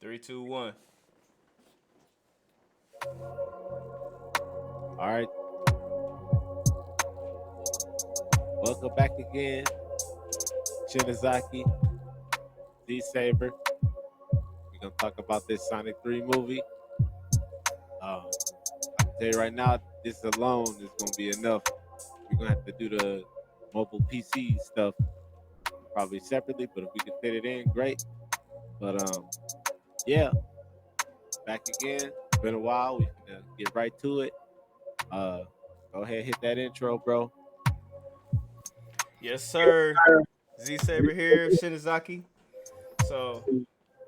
Three, two, one. All right, welcome back again, Shinizaky, D Saber. We're gonna talk about this Sonic 3 movie. I can tell you right now, this alone is gonna be enough. We're gonna have to do the mobile PC stuff probably separately, but if we can fit it in, great. But yeah, back again. It's been a while. We can get right to it. Uh, Go ahead, hit that intro, bro. Yes, sir. Z Saber here, Shinizaki. So,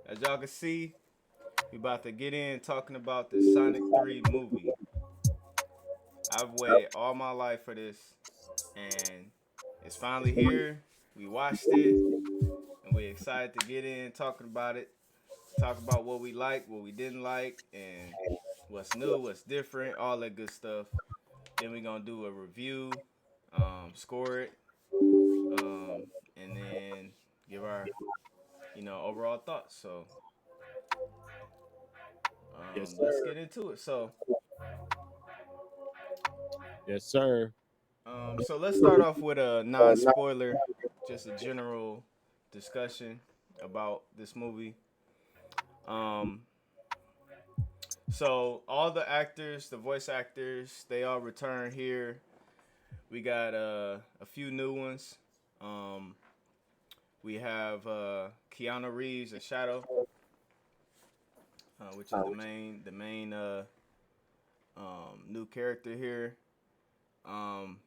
as y'all can see, we about to get in talking about the Sonic 3 movie. I've waited all my life for this, and it's finally here. We watched it, and we're excited to get in talking about it. Talk about what we like, what we didn't like, and what's new, what's different, all that good stuff. Then we're gonna do a review, score it, um, and then give our overall thoughts. So Yes, let's sir. get into it. So Yes, sir. so let's start off with a non-spoiler, just a general discussion about this movie. Um, so all the actors, the voice actors, they all return here. We got a few new ones. Um, we have Keanu Reeves as Shadow, which is the main new character here. Um,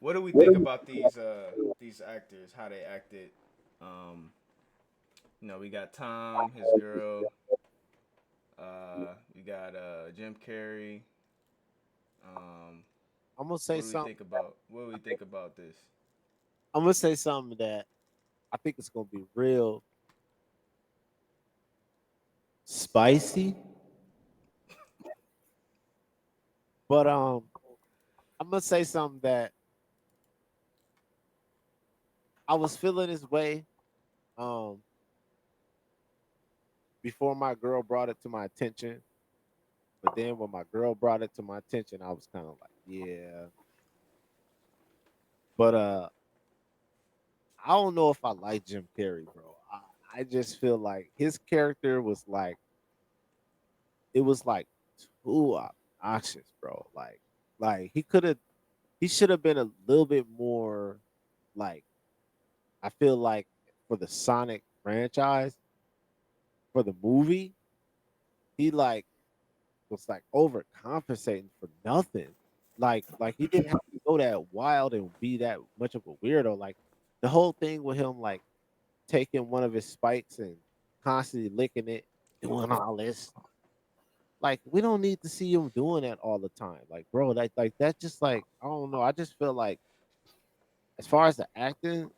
what do we think about these actors? How they acted? Um, we got Tom, his girl. We got Jim Carrey. Um, I'm gonna say something. what do we think about this? I'm gonna say something that I think it's gonna be real spicy, but I'm gonna say something that I was feeling this way um before my girl brought it to my attention, but then when my girl brought it to my attention, I was kind of like, yeah, but I don't know if I like Jim Carrey, bro. I just feel like his character was like it was like too obnoxious, bro. Like he should have been a little bit more like I feel like for the Sonic franchise, for the movie, he like was like overcompensating for nothing. Like he didn't have to go that wild and be that much of a weirdo. Like the whole thing with him like taking one of his spikes and constantly licking it, doing all this. Like we don't need to see him doing that all the time. Like, bro, like that's just like I don't know. I just feel like as far as the acting,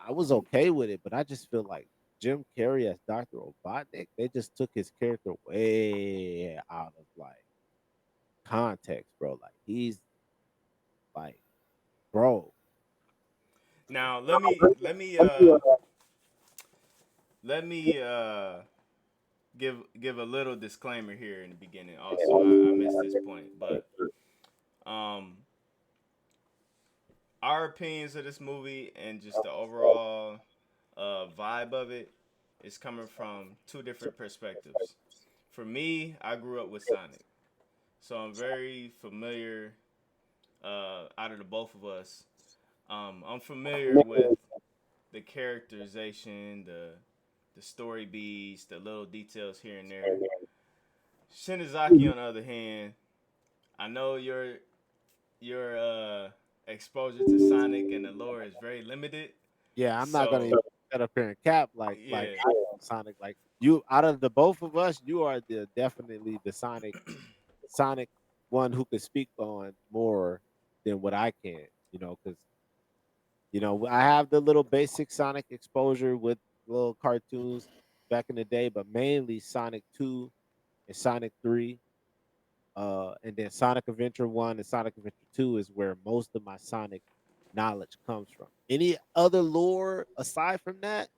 I was okay with it, but I just feel like Jim Carrey as Dr. Robotnik, they just took his character way out of like context, bro. Like he's like, bro. Now let me give a little disclaimer here in the beginning. Also, I missed this point, but um, our opinions of this movie and just the overall vibe of it is coming from two different perspectives. For me, I grew up with Sonic, so I'm very familiar. Out of the both of us, I'm familiar with the characterization, the story beats, the little details here and there. Shinizaki, on the other hand, I know your exposure to Sonic and the lore is very limited. Yeah, I'm not gonna So even set up here and cap like yeah, I am Sonic. Like you, out of the both of us, you are the definitely the Sonic one who could speak on more than what I can. Because I have the little basic Sonic exposure with little cartoons back in the day, but mainly Sonic 2 and Sonic 3. And then Sonic Adventure 1 and Sonic Adventure 2 is where most of my Sonic knowledge comes from. Any other lore aside from that?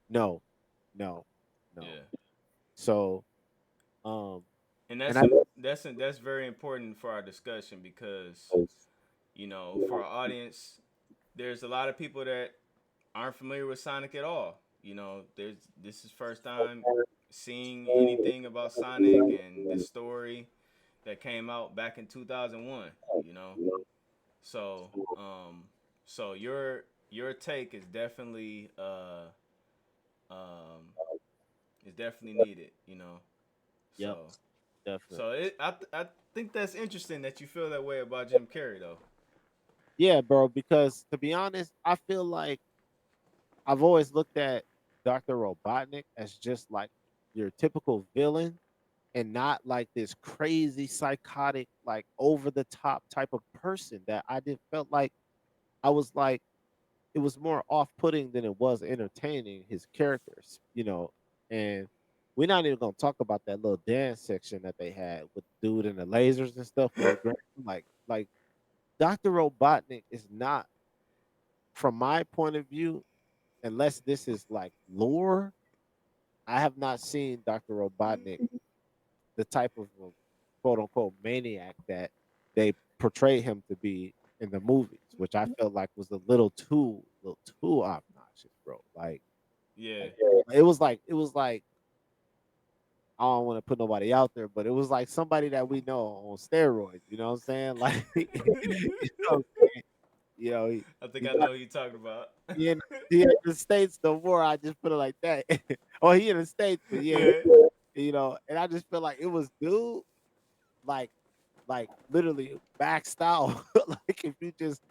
No, no. No. Yeah. So, um, And and I that's very important for our discussion because for our audience, there's a lot of people that aren't familiar with Sonic at all. There's this is first time seeing anything about Sonic and this story that came out back in 2001. You know, so so your take um, is definitely needed. yep, So definitely. so I think that's interesting that you feel that way about Jim Carrey though. Yeah, bro. Because to be honest, I feel like I've always looked at Doctor Robotnik as just like your typical villain, and not like this crazy psychotic, like over the top type of person that I did felt like I was like it was more off-putting than it was entertaining, his characters, and we're not even gonna talk about that little dance section that they had with the dude and the lasers and stuff with the like Dr. Robotnik is not, from my point of view, unless this is like lore, I have not seen Dr. Robotnik the type of quote unquote maniac that they portray him to be in the movies, which I felt like was a little too obnoxious, bro. Yeah, It was like I don't want to put nobody out there, but it was like somebody that we know on steroids. You know what I'm saying? Like, know what I'm saying? You know, I think he's I not know who you're talking about. he in the states no more. I just put it like that. Oh, he in the states, but yeah, Yeah. and I just feel like it was dude, like literally maxed out. Like if you just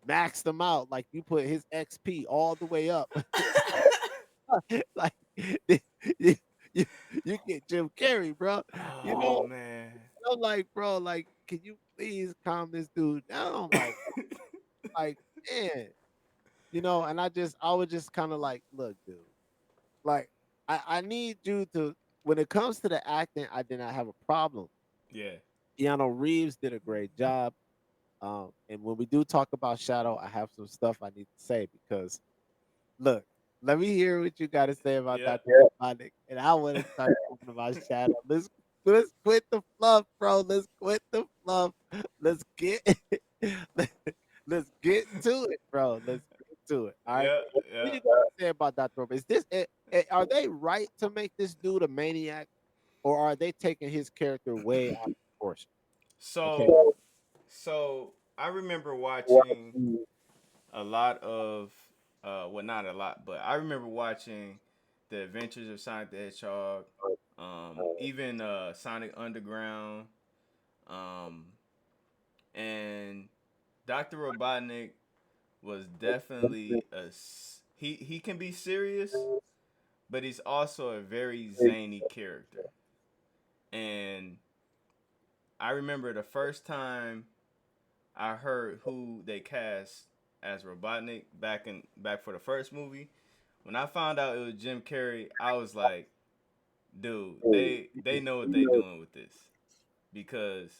maxed them out, like you put his XP all the way up, like you, you, you get Jim Carrey, bro. You Oh know, man. I'm like, bro, like, can you please calm this dude down? Like, man, and I was just kind of like, look, dude, like, I need you to. When it comes to the acting, I did not have a problem. Yeah. Keanu Reeves did a great job. And when we do talk about Shadow, I have some stuff I need to say because look, let me hear what you got to say about Yeah. Dr. Robotnik, and I want to start talking about Shadow. Let's quit the fluff, bro. Let's quit the fluff. Let's get let- let's get to it, bro. Let's get to it. All right. Yeah. What Yeah. you got to say about Dr. Robotnik? Are they right to make this dude a maniac, or are they taking his character way out of proportion? Okay. So I remember watching a lot of well, not a lot, but I remember watching the Adventures of Sonic the Hedgehog, even Sonic Underground, um, and Dr. Robotnik was definitely he can be serious, but he's also a very zany character. And I remember the first time I heard who they cast as Robotnik back for the first movie. When I found out it was Jim Carrey, I was like, dude, they know what they doing with this because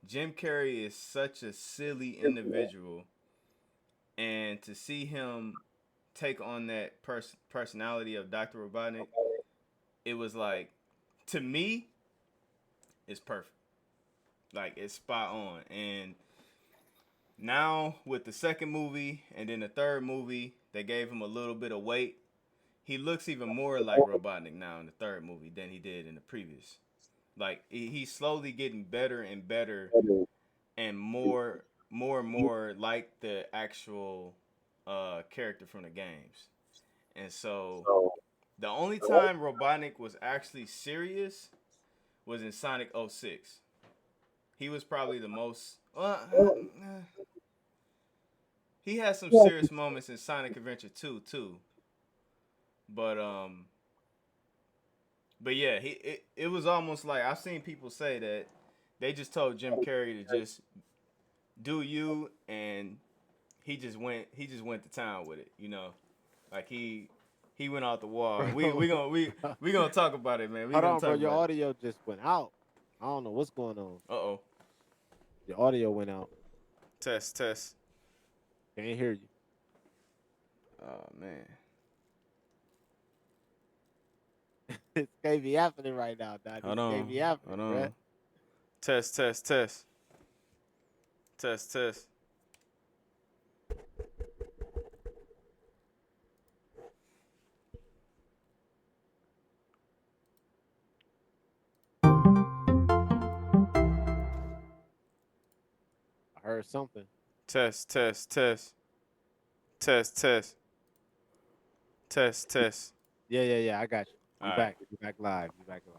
Jim Carrey is such a silly individual, and to see him take on that personality of Dr. Robotnik, it was like, to me, it's perfect. Like it's spot on. And now with the second movie and then the third movie, they gave him a little bit of weight. He looks even more like Robotnik now in the third movie than he did in the previous. Like he's slowly getting better and better and more and more like the actual character from the games. And so the only time Robotnik was actually serious was in Sonic '06. He was probably the most. He had some serious moments in Sonic Adventure 2 too, but but yeah, it was almost like I've seen people say that they just told Jim Carrey to just do you, and he just went to town with it. Like he went out the wall, and we Bro, we gonna we we gonna talk about it, man. We hold gonna on, bro. talk Your about it. audio just went out. I don't know what's going on. Uh oh. Your audio went out. Test test. Can't hear you. Oh man. This can't be happening right now, dog. This Hold can't on. be happening, Hold bruh. on. Test, test, test. Test, test. I heard something. Test, test, test. Test, test. Test, test. Yeah, yeah, yeah. I got you. All You right. back. You back live. You back live.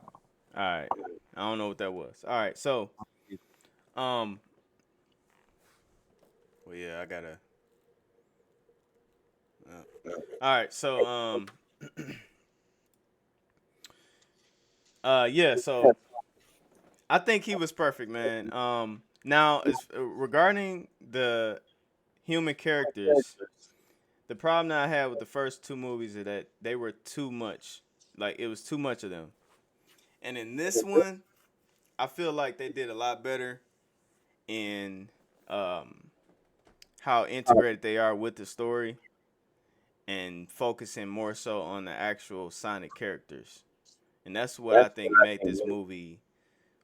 All right. I don't know what that was. All right. So, um, well, yeah, I gotta. All right. So, yeah. So I think he was perfect, man. Now as regarding the human characters, the problem that I had with the first two movies is that they were too much. Like it was too much of them. And in this one, I feel like they did a lot better in um, how integrated they are with the story and focusing more so on the actual Sonic characters. And that's what I think made this movie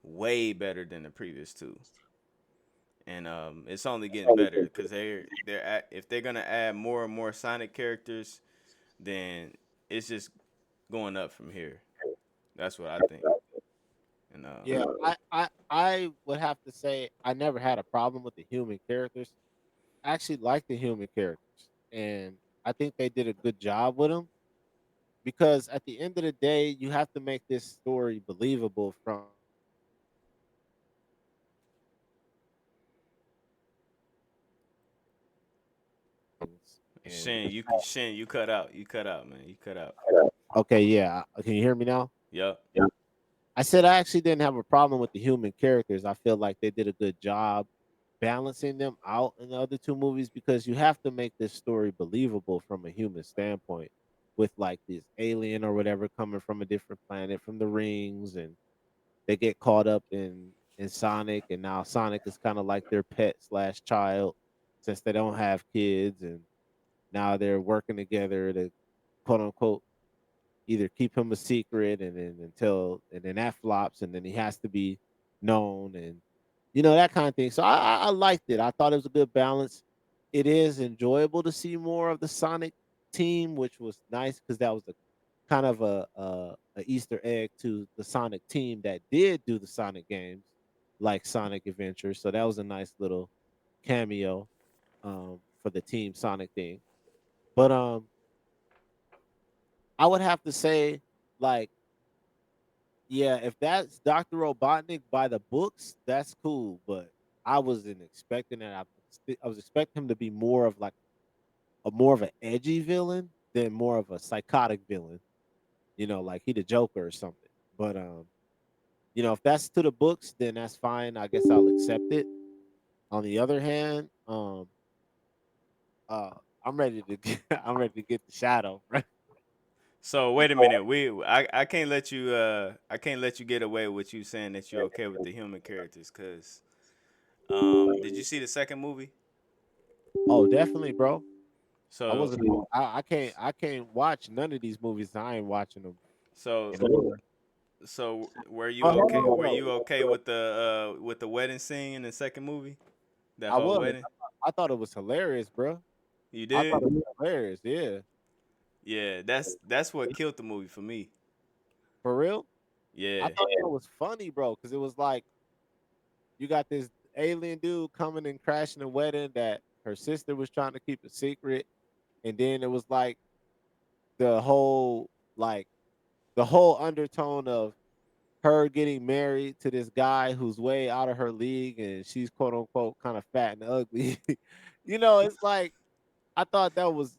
way better than the previous two. And it's only getting better because if they're gonna add more and more Sonic characters, then it's just going up from here. That's what I think. And Yeah, I would have to say I never had a problem with the human characters. I actually like the human characters, and I think they did a good job with them because at the end of the day, you have to make this story believable from a human standpoint. With like and Shin, you cut out. You cut out, man. You cut out. okay, yeah, can you hear me now? Yup. I said I actually didn't have a problem with the human characters. I feel like they did a good job balancing them out in the other two movies because you have to make this story believable from a human standpoint with like this alien or whatever coming from a different planet from the rings, and they get caught up in Sonic, and now Sonic is kind of like their pet slash child since they don't have kids, and now they're working together to quote unquote either keep him a secret and then and then that flops and then he has to be known, and that kind of thing. So I liked it. I thought it was a good balance. It is enjoyable to see more of the Sonic team, which was nice because that was a kind of a Easter egg to the Sonic team that did do the Sonic games, like Sonic Adventure. So that was a nice little cameo for the Team Sonic thing. But I would have to say, like, yeah, if that's Dr. Robotnik by the books, that's cool. But I wasn't expecting that. I was expecting him to be more of like a more of an edgy villain than more of a psychotic villain. Like he the Joker or something. But if that's to the books, then that's fine. I guess I'll accept it. On the other hand, uh, I'm ready to get, I'm ready to get the shadow. Right? So wait a minute. I can't let you I can't let you get away with you saying that you're okay with the human characters because did you see the second movie? Oh, definitely, bro. I So wasn't. I can't watch none of these movies. I ain't watching them so in order. so were you Oh, hold okay? on, hold Were on. you okay with the wedding scene in the second movie? That I whole was. wedding? I thought it was hilarious, bro. You I thought did? it was hilarious. Yeah, Yeah, that's what killed the movie for me. for real. I Yeah. thought it was funny, bro, because it was like you got this alien dude coming and crashing a wedding that her sister was trying to keep a secret, and then it was like the whole like the whole undertone of her getting married to this guy who's way out of her league, and she's quote unquote kind of fat and ugly. It's like I thought that was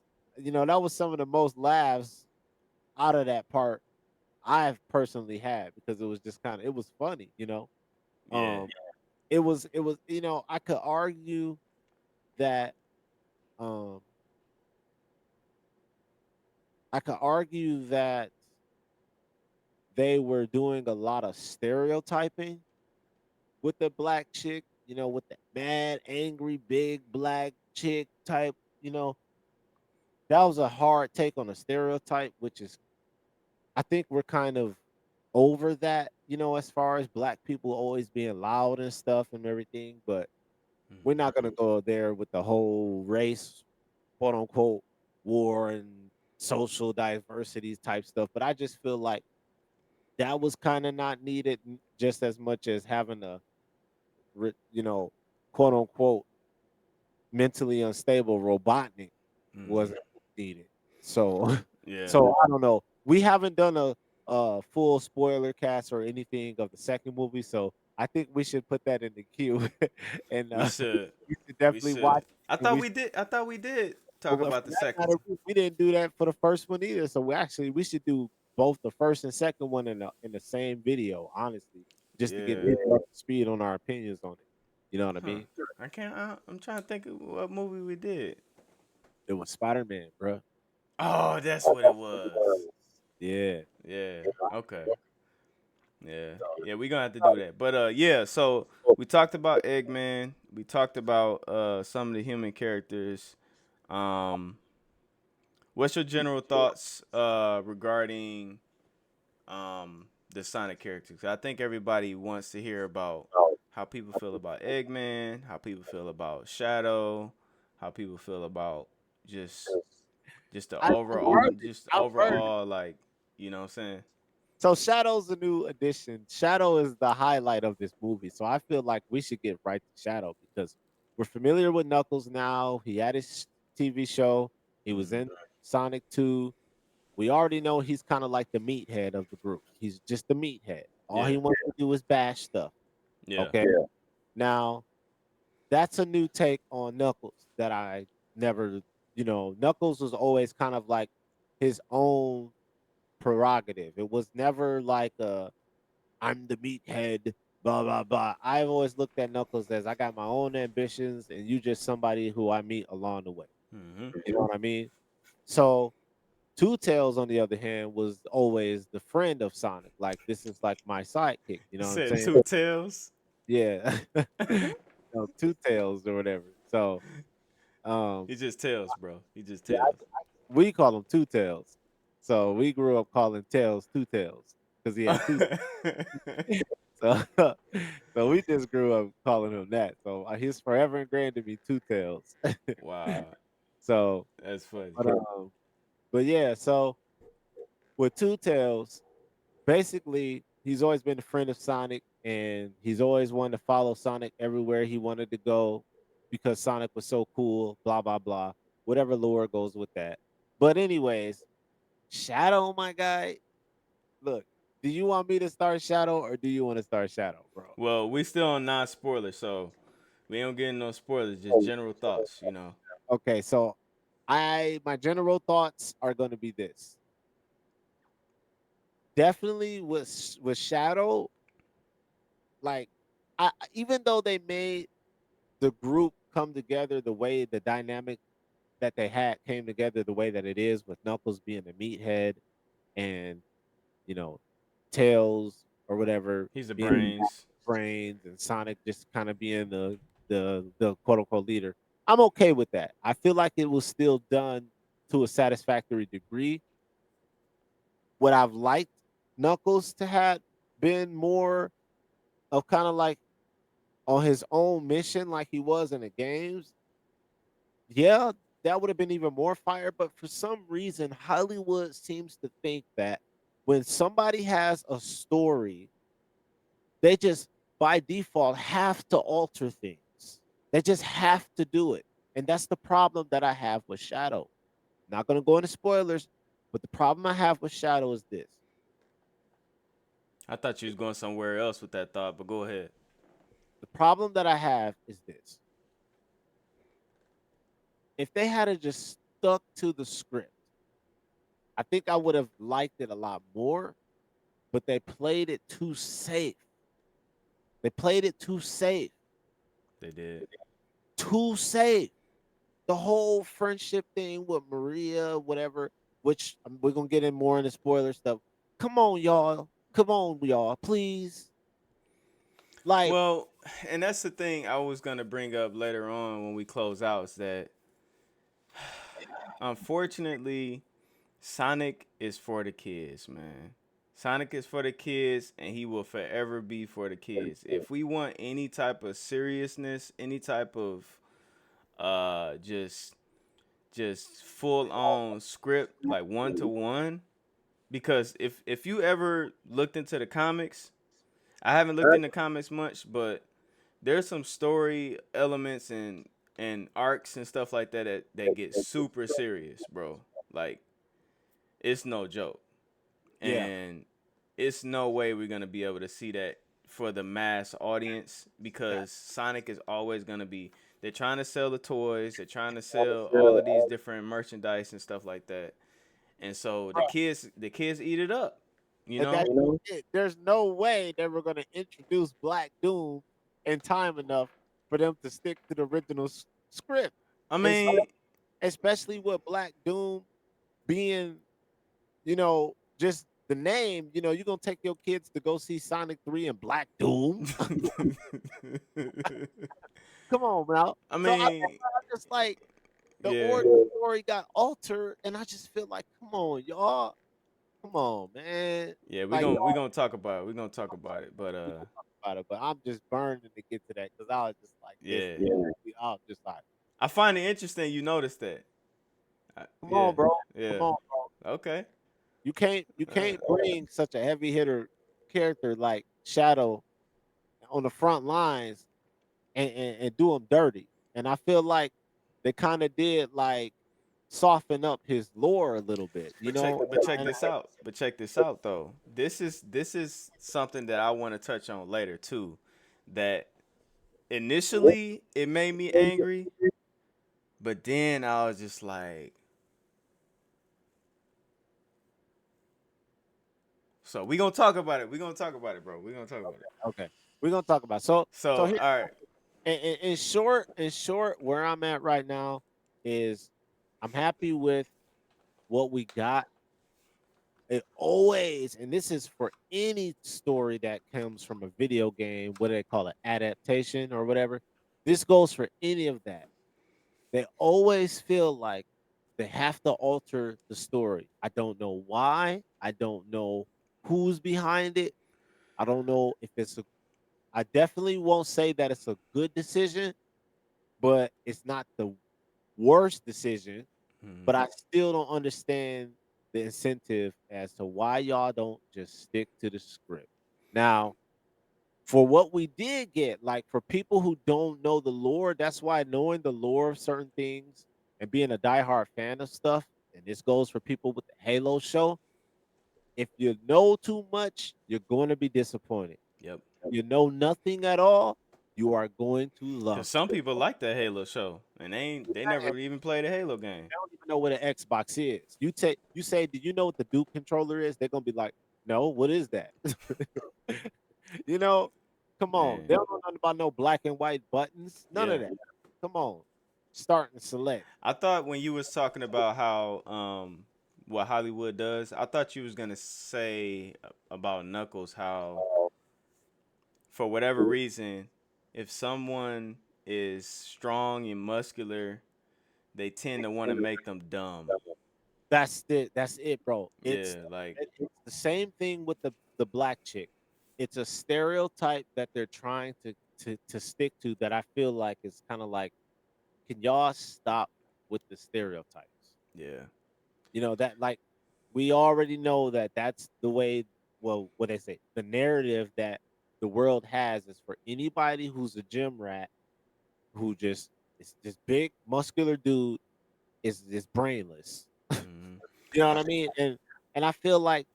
some of the most laughs out of that part I've personally had because it was just kind of it was funny. Yeah. Um it was I could argue that um I could argue that they were doing a lot of stereotyping with the black chick, with the mad, angry, big black chick type. That was a hard take on a stereotype, which is I think we're kind of over that, as far as black people always being loud and stuff and everything, but we're Hmm. not gonna go there with the whole race, quote unquote, war and social diversity type stuff. But I just feel like that was kind of not needed just as much as having a, you know, quote unquote, mentally unstable Robotnik Hmm. wasn't needed. So, Yeah. so I don't know. We haven't done a full spoiler cast or anything of the second movie, so I think we should put that in the queue, and We should. we should We definitely watch should. it. I And thought we did. I thought we did talk well, about for the that second matter, one. we didn't do that for the first one either. So we should do both the first and second one in the same video, honestly, just to get Yeah. people up to speed on our opinions on it. You know what I Huh. mean? I can't. I'm trying to think of what movie we did. It was Spider Man, bro. Oh, that's what it was. Yeah. Yeah. Okay. Yeah. Yeah. We gonna have to do that. But yeah. So we talked about Eggman. We talked about some of the human characters. Um, what's your general thoughts regarding the Sonic characters? 'Cause I think everybody wants to hear about how people feel about Eggman, how people feel about Shadow, how people feel about just just the I've overall heard it. just I've heard it. overall like you know what I'm saying? So Shadow's a new addition. Shadow is the highlight of this movie. So I feel like we should get right to Shadow because we're familiar with Knuckles now. He had his TV show. He was Hmm. in Sonic 2. We already know he's kind of like the meathead of the group. He's just the meathead. All he Yeah. wants to do is bash stuff. Yeah. Okay. Yeah. Now, that's a new take on Knuckles that I never, Knuckles was always kind of like his own prerogative. It was never like I'm the meathead, blah blah blah. I've always looked at Knuckles as I got my own ambitions and you just somebody who I meet along the way. Hmm. You know what I mean? So Two Tails, on the other hand, was always the friend of Sonic. Like this is like my sidekick. You You know what I'm said saying? two tails. Yeah. Two Tails or whatever. So um He just tails, bro. He just yeah, tails. we call him Two Tails. So we grew up calling Tails Two Tails because he had two. So so we just grew up calling him that. So he's forever ingrained to be Two Tails. Wow, So that's funny. but but yeah, so with Two Tails, basically he's always been a friend of Sonic and he's always wanted to follow Sonic everywhere he wanted to go because Sonic was so cool, blah blah blah. Whatever lore goes with that. But anyways, Shadow, my guy, look, do you want me to start Shadow or do you want to start Shadow, bro? Well, we still on non-spoiler, so we don't get no spoilers. Just general thoughts, you know. Okay, so my general thoughts are going to be this. Definitely with Shadow, like even though they made the group come together the way the dynamic that they had came together the way that it is with Knuckles being the meathead and you know Tails or whatever He's the being the brains. brains and Sonic just kind of being the quote unquote leader. I'm okay with that. I feel like it was still done to a satisfactory degree. What I've liked Knuckles to have been more of kind of like on his own mission like he was in the games. Yeah, that would have been even more fire. But for some reason, Hollywood seems to think that when somebody has a story, they just by default have to alter things. They just have to do it. And that's the problem that I have with Shadow. Not going to go into spoilers, but the problem I have with Shadow is this. I thought you was going somewhere else with that thought, but go ahead. The problem that I have is this. If they had just stuck to the script, I think I would have liked it a lot more, but they played it too safe. They played it too safe. They did. Too safe. The whole friendship thing with Maria, whatever, which we're gonna get in more in the spoiler stuff. Come on, y'all. Come on, y'all. Please. Like, Well, and that's the thing I was gonna bring up later on when we close out is that unfortunately Sonic is for the kids, man. Sonic is for the kids, and he will forever be for the kids. If we want any type of seriousness, any type of just full on script like one to one, because if you ever looked into the comics, I haven't looked into comics much, but there's some story elements and arcs and stuff like that that get super serious, bro. Like it's no joke. Yeah. And it's no way we're gonna be able to see that for the mass audience Yeah. because Sonic is always gonna be. They're trying to sell the toys. They're trying to sell all of these different merchandise and stuff like that. And so the kids eat it up. You And know. that's it. There's no way they were going to introduce Black Doom in time enough for them to stick to the original script. I Es- mean, Especially with Black Doom being, just the name. You're going to take your kids to go see Sonic 3 and Black Doom. Come on, bro. I So mean, I just like the yeah, origin story got altered, and I just feel like, come on, y'all. Come on, man. yeah. We Like, gonna we y'all gonna talk about it. We gonna talk about it. But we gonna talk about it, but I'm just burning to get to that because I was just like, this yeah, is, I was just like, I find it interesting. You noticed that. come Yeah, on, bro. Come yeah. on, bro. Okay. You can't bring such a heavy hitter character like Shadow on the front lines and do him dirty. And I feel like they kind of did like soften up his lore a little bit, But check And this out. But check this out though. This is something that I want to touch on later too. That initially it made me angry, but then I was just like, so we gonna talk about it. We gonna talk about it, bro. We gonna talk about it. okay, we're gonna talk about so So here all right. in short, where I'm at right now is I'm happy with what we got. It always, and this is for any story that comes from a video game, what do they call it, adaptation or whatever. This goes for any of that. They always feel like they have to alter the story. I don't know why. I don't know who's behind it. I don't know if it's a. I definitely won't say that it's a good decision, but it's not the worst decision. But Mhm. I still don't understand the incentive as to why y'all don't just stick to the script. Now, for what we did get, like for people who don't know the lore, that's why knowing the lore of certain things and being a diehard fan of stuff, and this goes for people with the Halo show, if you know too much, you're going to be disappointed. Yep. You know nothing at all, you are going to Cause love some people like the Halo show, and they it. never even played a Halo game. They don't even know what an Xbox is. You say, do you know what the Duke controller is? They're gonna be like, no, what is that? you know, come on. Man, They don't know nothing about no black and white buttons. None of yeah. that. Come on. Start and select. I thought when you was talking about how what Hollywood does, I thought you was gonna say about Knuckles how for whatever reason, if someone is strong and muscular, they tend to want to make them dumb. That's it. That's it, bro. Yeah, like It's the same thing with the black chick. It's a stereotype that they're trying to stick to that I feel like is kind of like, can y'all stop with the stereotypes? yeah, That like we already know that that's the way, well, what they say, the narrative that the world has is for anybody who's a gym rat who just is this big muscular dude is brainless. hmm You know what I mean? And I feel like,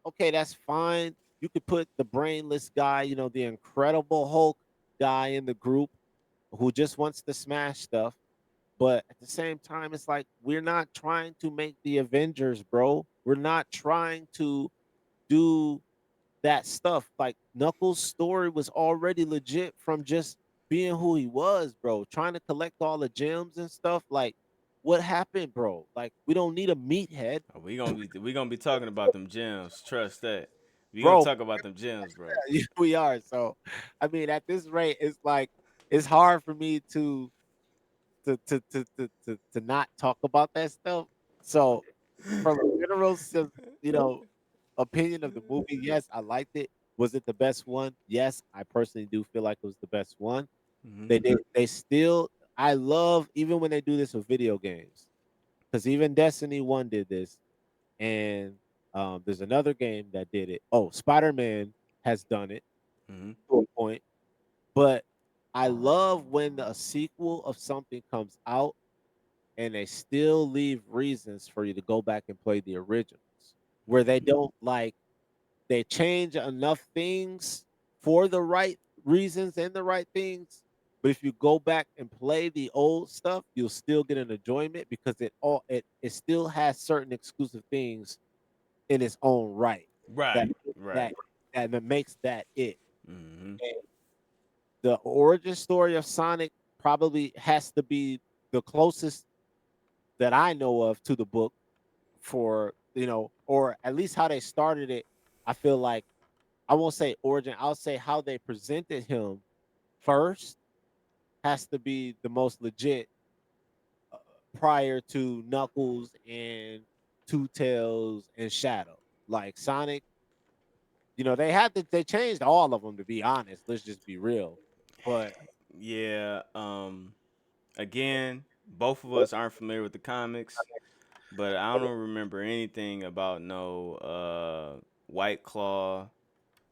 okay, that's fine. You could put the brainless guy, the Incredible Hulk guy in the group who just wants to smash stuff. But at the same time, it's like we're not trying to make the Avengers, bro. We're not trying to do that stuff. Like Knuckles' story was already legit from just being who he was, bro. Trying to collect all the gems and stuff. Like, what happened, bro? Like, we don't need a meathead, we gonna be talking about them gems. Trust that. We gonna bro. talk about them gems, bro. We are. So, I mean, at this rate, it's like it's hard for me to not talk about that stuff. So from a general sense, you know, opinion of the movie, yes, I liked it. Was it the best one? Yes, I personally do feel like it was the best one. Hmm. They still I love even when they do this with video games. Because even Destiny 1 did this, and there's another game that did it. Oh, Spider-Man has done it Hmm. to a point. But I love when a sequel of something comes out and they still leave reasons for you to go back and play the originals. Where they don't like they change enough things for the right reasons and the right things. But if you go back and play the old stuff, you'll still get an enjoyment because it still has certain exclusive things in its own right that Right. Right. that that makes that it. Hmm. And the origin story of Sonic probably has to be the closest that I know of to the book for or at least how they started it. I feel like I won't say origin. I'll say how they presented him first has to be the most legit uh, prior to Knuckles and Two Tails and Shadow. Like Sonic, they changed all of them to be honest. Let's just be real. But Yeah. Again, both of us aren't familiar with the comics, but I don't remember anything about no White Claw.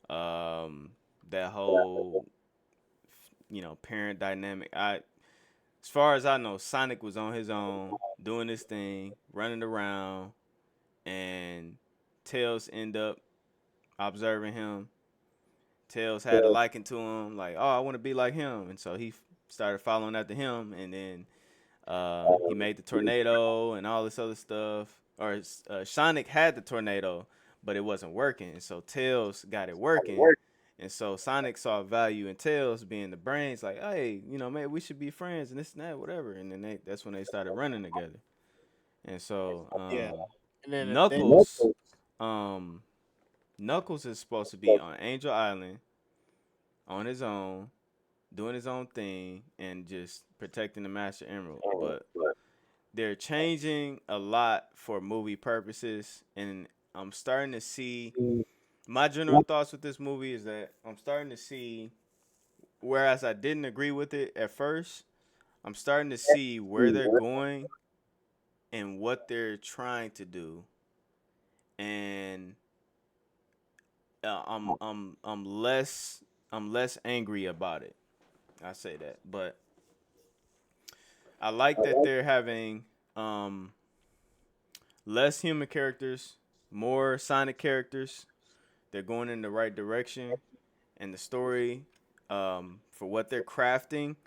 That whole parent dynamic. As far as I know, Sonic was on his own, doing his thing, running around, and Tails end up observing him. Tails had a liking to him, like, oh, I want to be like him, and so he started following after him, and then he made the tornado and all this other stuff. Or Sonic had the tornado, but it wasn't working, and so Tails got it working. And so Sonic saw value in Tails being the brains, like, hey, maybe we should be friends and this and that, whatever. And then that's when they started running together. And so yeah, and then Knuckles, um, Knuckles is supposed to be on Angel Island on his own, doing his own thing, and just protecting the Master Emerald. But they're changing a lot for movie purposes, and I'm starting to see my general thoughts with this movie is that I'm starting to see, whereas I didn't agree with it at first, I'm starting to see where they're going and what they're trying to do, and I'm less angry about it. I say that, but I like that they're having um, less human characters, more Sonic characters. They're going in the right direction, and the story, for what they're crafting,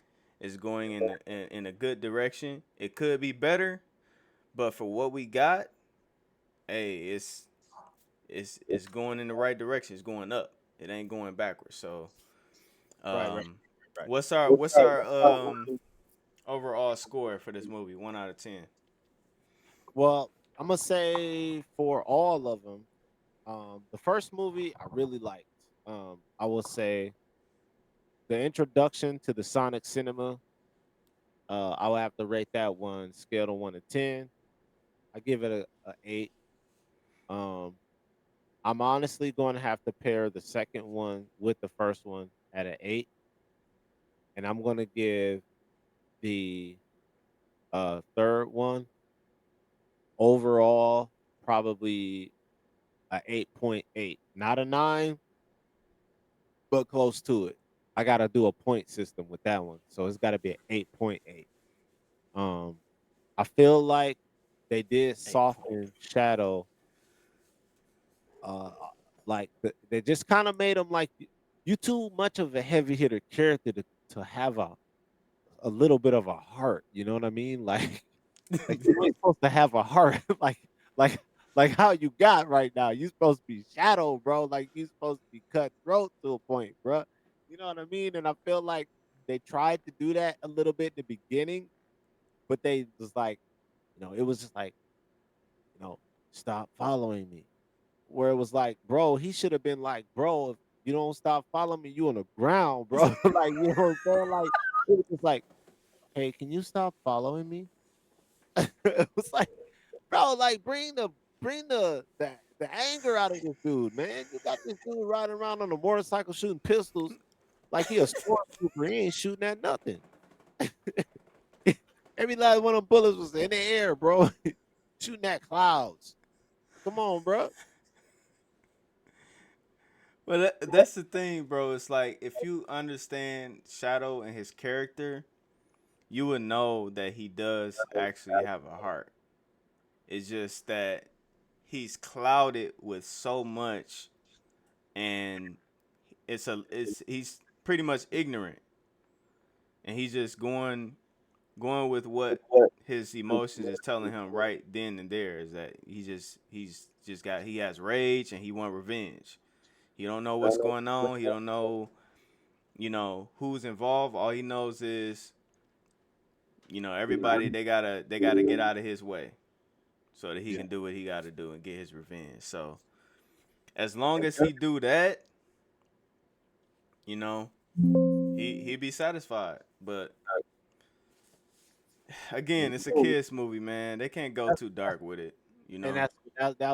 is going in a good direction. It could be better, but for what we got, hey, it's going in the right direction. It's going up. It ain't going backwards. So, right, right, um, right. what's our overall score for this movie? 1 out of 10. Well, I'm gonna say for all of them, the first movie I really liked. I will say the introduction to the Sonic cinema. I would have to rate that one scale to 1 to 10. I give it a 8. Um, I'm honestly going to have to pair the second one with the first one at an 8, and I'm going to give the third one overall probably a 8.8, not a 9, but close to it. I got to do a point system with that one, so it's got to be an 8.8. Um, I feel like they did 8 point. soften Shadow. They just kind of made him like you too much of a heavy hitter character to have a little bit of a heart. You know what I mean? Like you ain't supposed to have a heart like like how you got right now. You supposed to be Shadow, bro. Like you supposed to be cutthroat to a point, bro. You know what I mean? And I feel like they tried to do that a little bit in the beginning, but they was like, it was just like, you know, stop following me. Where it was like, bro, he should have been like, bro, if you don't stop following me, you on the ground, bro. Like, you know what I'm saying? Like, it was just like, hey, can you stop following me? It was like, bro. Like bring the anger out of this dude, man. You got this dude riding around on a motorcycle shooting pistols like he a stormtrooper. He ain't shooting at nothing. Every last one of them bullets was in the air, bro. Shooting at clouds. Come on, bro. But that's the thing, bro. It's like if you understand Shadow and his character, you would know that he does actually have a heart. It's just that he's clouded with so much, and it's he's pretty much ignorant, and he's just going with what his emotions is telling him right then and there. Is that he has rage and he want revenge. He don't know what's going on. He don't know who's involved. All he knows is everybody they gotta get out of his way so that he Yeah. can do what he got to do and get his revenge. So as long as he do that, you know, he be satisfied. But again, it's a kids movie, man. They can't go too dark with it. You And know. that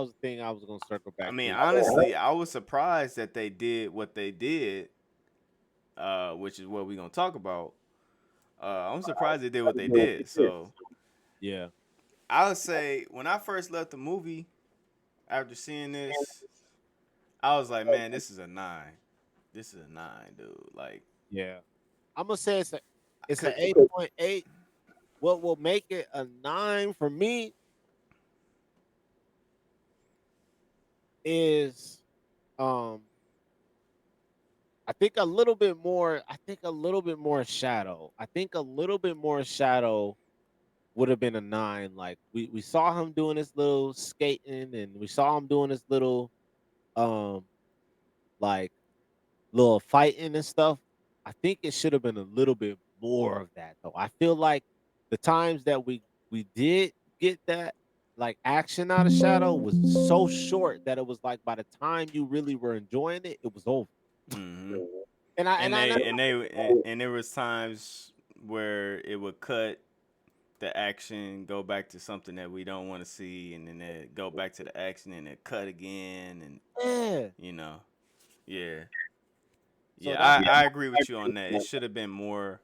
was the thing I was gonna circle I back mean, to. honestly, I was surprised that they did what they did, which is what we're gonna talk about. I'm surprised they did what they did. So Yeah, I would say when I first left the movie after seeing this, I was like, man, this is a 9. This is a 9, dude. Like, yeah. I'm gonna say it's an could 8.8. What will make it a 9 for me is um I think a little bit more. I think a little bit more shadow. I think a little bit more shadow would have been a 9. Like we saw him doing his little skating, and we saw him doing his little um like little fighting and stuff. I think it should have been a little bit more of that though. I feel like the times that we did get that like action out of Shadow was so short that it was like by the time you really were enjoying it, it was over. hmm And I and and I they know, and they and there was times where it would cut the action, go back to something that we don't want to see, and then it go back to the action and it cut again, and yeah. you know, yeah, So yeah. that's I agree with you on that. It should have been more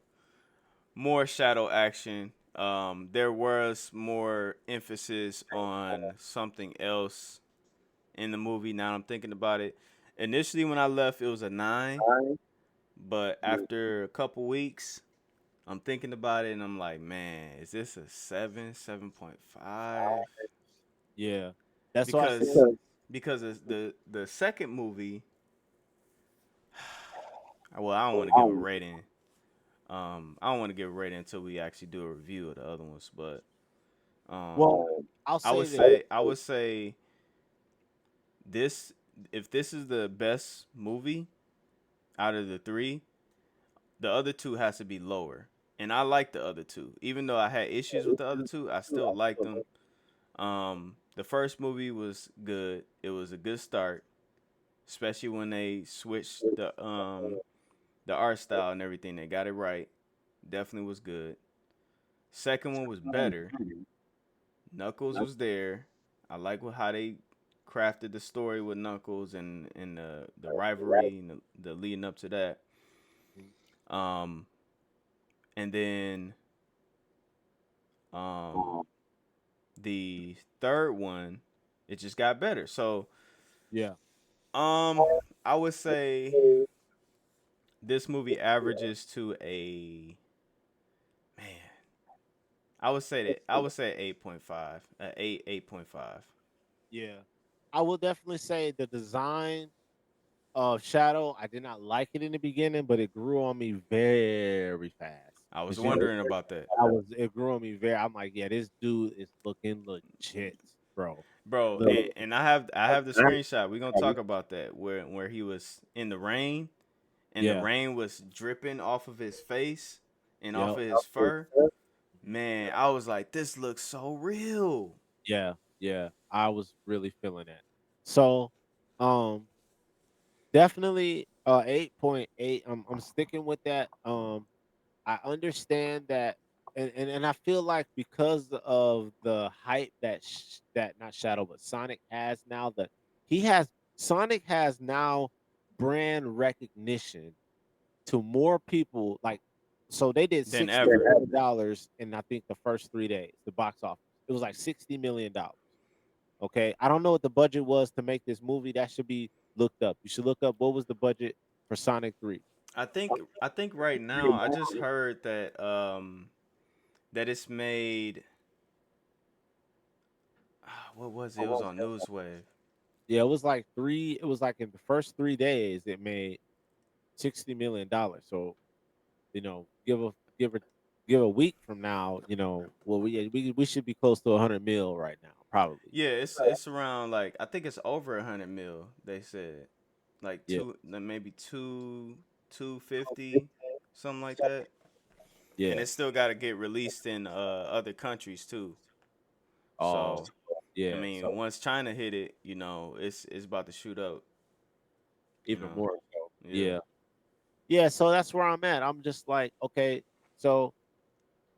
shadow action. There was more emphasis on something else in the movie. Now I'm thinking about it. Initially, when I left, it was a 9, but after a couple weeks, I'm thinking about it and I'm like, man, is this a 7, 7.5? yeah. That's why I said Because the second movie, well, I don't want to give a rating. I don't want to give a rating until we actually do a review of the other ones, but well, um, I'll I say would this. say I would say this if this is the best movie out of the three, the other two has to be lower. And I like the other two, even though I had issues with the other two. I still liked them. The first movie was good. It was a good start, especially when they switched the art style and everything. They got it right. Definitely was good. Second one was better. Knuckles was there. I like how they crafted the story with Knuckles and the rivalry and the leading up to that. Um, and then um, the third one, it just got better. So Yeah. um, I would say this movie averages to a man. I would say 8.5, 8.5. Yeah. I will definitely say the design of Shadow, I did not like it in the beginning, but it grew on me very fast. I was Cause you know, wondering about that, it grew on me very. I'm like, yeah, this dude is looking legit, bro. bro. Look, And I have the screenshot. We're gonna talk about that where he was in the rain and the yeah, rain was dripping off of his face and off yep, of his fur. Man, I was like, this looks so real. yeah, yeah. I was really feeling that. So, um, definitely 8.8. I'm sticking with that. I understand that and I feel like because of the hype that that not Shadow but Sonic has now, that he has Sonic has now brand recognition to more people. Like, so they did Than sixty ever. million dollars in I think the first 3 days. The box office, it was like $60 million. Okay, I don't know what the budget was to make this movie. That should be looked up. You should look up what was the budget for Sonic 3. I think right now I just heard that that it's made what was it? It was on Newswave. Yeah, it was like three. It was like in the first 3 days, it made $60 million. So give a week from now, well, we should be close to 100 mil right now, probably. Yeah, it's around like I think it's over 100 mil. They said like Yeah, maybe 250 something like that, and yeah. it still got to get released in other countries too. Oh, So I yeah. mean, So once China hit it, it's about to shoot up. You even know, more so. yeah, Yeah, yeah. So that's where I'm at. I'm just like, okay, so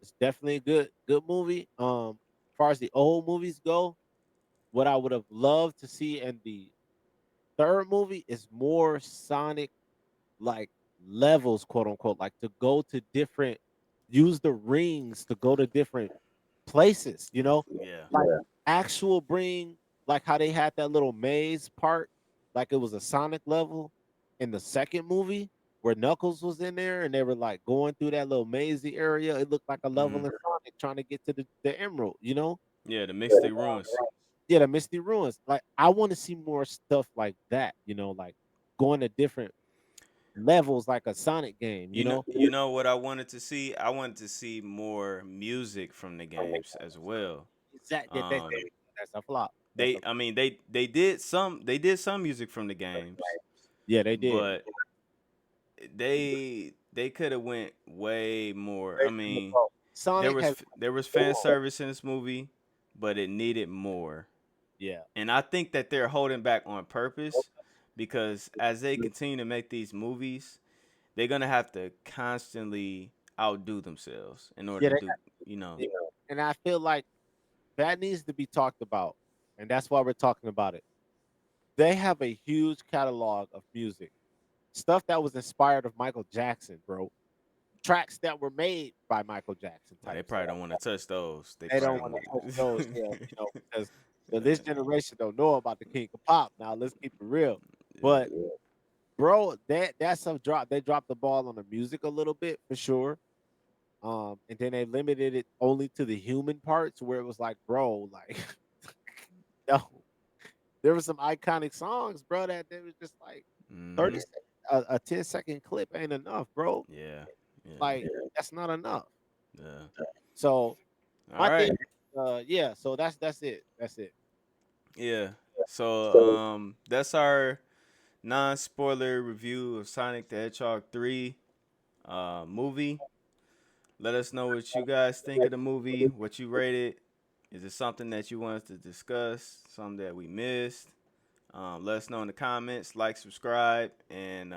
it's definitely a good movie. As far as the old movies go, what I would have loved to see in the third movie is more Sonic like levels, quote unquote, like to go to different, use the rings to go to different places, yeah, like actual bring, like how they had that little maze part, like it was a Sonic level in the second movie where Knuckles was in there and they were like going through that little mazy area. It looked like a level hmm in Sonic trying to get to the Emerald. yeah. The Mystic Ruins. Yeah, the Misty Ruins. Like I want to see more stuff like that, like going to different levels like a Sonic game, You know what I wanted to see? I wanted to see more music from the games as well. Exactly. Um, That's a flop. That's they, a I mean, they did some music from the games, Yeah, they did. but they could have went way more. I mean, there Sonic was has there was fan service in this movie, but it needed more. yeah. And I think that they're holding back on purpose because as they continue to make these movies, they're gonna have to constantly outdo themselves in order Yeah, to do, you know. and I feel like that needs to be talked about, and that's why we're talking about it. They have a huge catalog of music, stuff that was inspired of Michael Jackson, bro. Tracks that were made by Michael Jackson Well, they type probably stuff. don't want to touch those. They They probably don't don't want to touch those, want. yeah, because this generation don't know about the King of Pop. Now let's keep it real. But bro, that stuff dropped. They dropped the ball on the music a little bit for sure. And then they limited it only to the human parts, where it was like, bro, like, no, there were some iconic songs, bro, that they was just like 30 hmm a 10-second clip ain't enough, bro. Yeah, yeah, Like, that's not enough. yeah. So All my thing, right. yeah, so that's it. That's it. Yeah. So that's our non-spoiler review of Sonic the Hedgehog 3 movie. Let us know what you guys think of the movie, what you rated. Is it something that you want us to discuss? Something that we missed? Let us know in the comments. Like, subscribe, and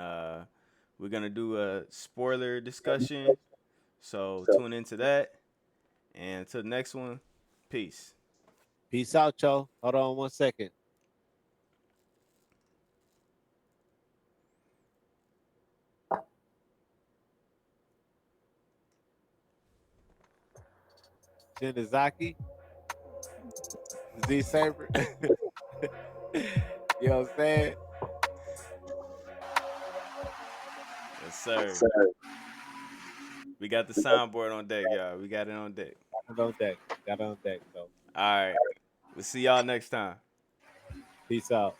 we're gonna do a spoiler discussion. So tune into that. And until the next one, peace. Peace out, y'all. Hold on 1 second. Shinizaki, Z Saber. You know what I'm saying? Yes, sir. We got the soundboard on deck, y'all. We got it on deck. Got it on deck. Got it on deck. So All right. We'll see y'all next time. peace out.